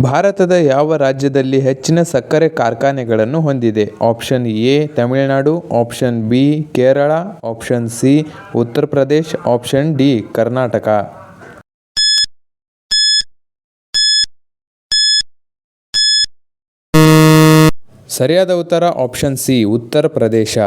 ಭಾರತದ ಯಾವ ರಾಜ್ಯದಲ್ಲಿ ಹೆಚ್ಚಿನ ಸಕ್ಕರೆ ಕಾರ್ಖಾನೆಗಳನ್ನು ಹೊಂದಿದೆ? Option A Tamil Nadu, option B Kerala, option C Uttar Pradesh, option D Karnataka. ಸರಿಯಾದ ಉತ್ತರ ಆಪ್ಷನ್ ಸಿ ಉತ್ತರ ಪ್ರದೇಶ.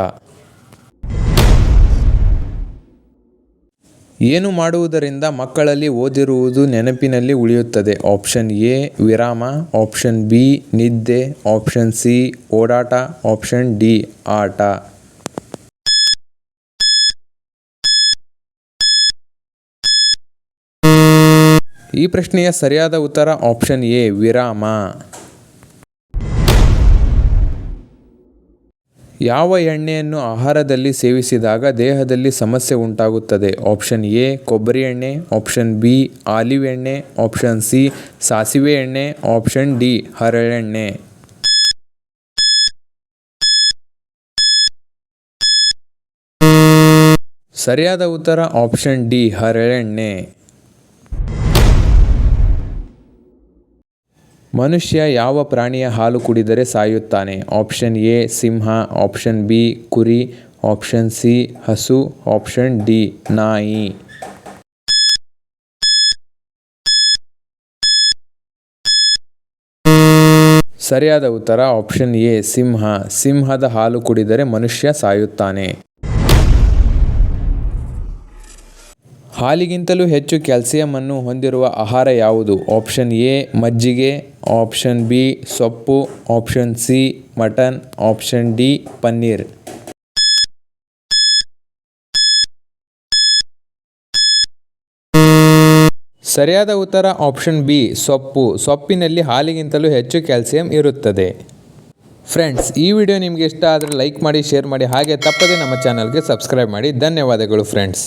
ಏನು ಮಾಡುವುದರಿಂದ ಮಕ್ಕಳಲ್ಲಿ ಓದಿರುವುದು ನೆನಪಿನಲ್ಲಿ ಉಳಿಯುತ್ತದೆ? ಆಪ್ಷನ್ ಎ ವಿರಾಮ, ಆಪ್ಷನ್ ಬಿ ನಿದ್ದೆ, ಆಪ್ಷನ್ ಸಿ ಓಡಾಟ, ಆಪ್ಷನ್ ಡಿ ಆಟ. ಈ ಪ್ರಶ್ನೆಯ ಸರಿಯಾದ ಉತ್ತರ ಆಪ್ಷನ್ ಎ ವಿರಾಮ. ಯಾವ ಎಣ್ಣೆಯನ್ನು ಆಹಾರದಲ್ಲಿ ಸೇವಿಸಿದಾಗ ದೇಹದಲ್ಲಿ ಸಮಸ್ಯೆ ಉಂಟಾಗುತ್ತದೆ? ಆಪ್ಷನ್ ಎ ಕೊಬ್ಬರಿ ಎಣ್ಣೆ, ಆಪ್ಷನ್ ಬಿ ಆಲಿವ್ ಎಣ್ಣೆ, ಆಪ್ಷನ್ ಸಿ ಸಾಸಿವೆ ಎಣ್ಣೆ, ಆಪ್ಷನ್ ಡಿ ಹರಳೆಣ್ಣೆ. ಸರಿಯಾದ ಉತ್ತರ ಆಪ್ಷನ್ ಡಿ ಹರಳೆಣ್ಣೆ. ಮನುಷ್ಯ ಯಾವ ಪ್ರಾಣಿಯ ಹಾಲು ಕುಡಿದರೆ ಸಾಯುತ್ತಾನೆ? ಆಪ್ಷನ್ ಎ ಸಿಂಹ, ಆಪ್ಷನ್ ಬಿ ಕುರಿ, ಆಪ್ಷನ್ ಸಿ ಹಸು, ಆಪ್ಷನ್ ಡಿ ನಾಯಿ. ಸರಿಯಾದ ಉತ್ತರ ಆಪ್ಷನ್ ಎ ಸಿಂಹ. ಸಿಂಹದ ಹಾಲು ಕುಡಿದರೆ ಮನುಷ್ಯ ಸಾಯುತ್ತಾನೆ. ಹಾಲಿಗಿಂತಲೂ ಹೆಚ್ಚು ಕ್ಯಾಲ್ಸಿಯಂ ಅನ್ನು ಹೊಂದಿರುವ ಆಹಾರ ಯಾವುದು? ಆಪ್ಷನ್ ಎ ಮಜ್ಜಿಗೆ, ಆಪ್ಷನ್ ಬಿ ಸೊಪ್ಪು, option C mutton, option D paneer. ಸರಿಯಾದ ಉತ್ತರ ಆಪ್ಷನ್ ಬಿ ಸೊಪ್ಪು. ಸೊಪ್ಪಿನಲ್ಲಿ ಹಾಲಿಗಿಂತಲೂ ಹೆಚ್ಚು ಕ್ಯಾಲ್ಸಿಯಂ ಇರುತ್ತದೆ. ಫ್ರೆಂಡ್ಸ್, ಈ ವಿಡಿಯೋ ನಿಮಗೆ ಇಷ್ಟ ಆದರೆ ಲೈಕ್ ಮಾಡಿ, ಶೇರ್ ಮಾಡಿ, ಹಾಗೆ ತಪ್ಪದೆ ನಮ್ಮ ಚಾನಲ್ಗೆ ಸಬ್ಸ್ಕ್ರೈಬ್ ಮಾಡಿ. ಧನ್ಯವಾದಗಳು ಫ್ರೆಂಡ್ಸ್.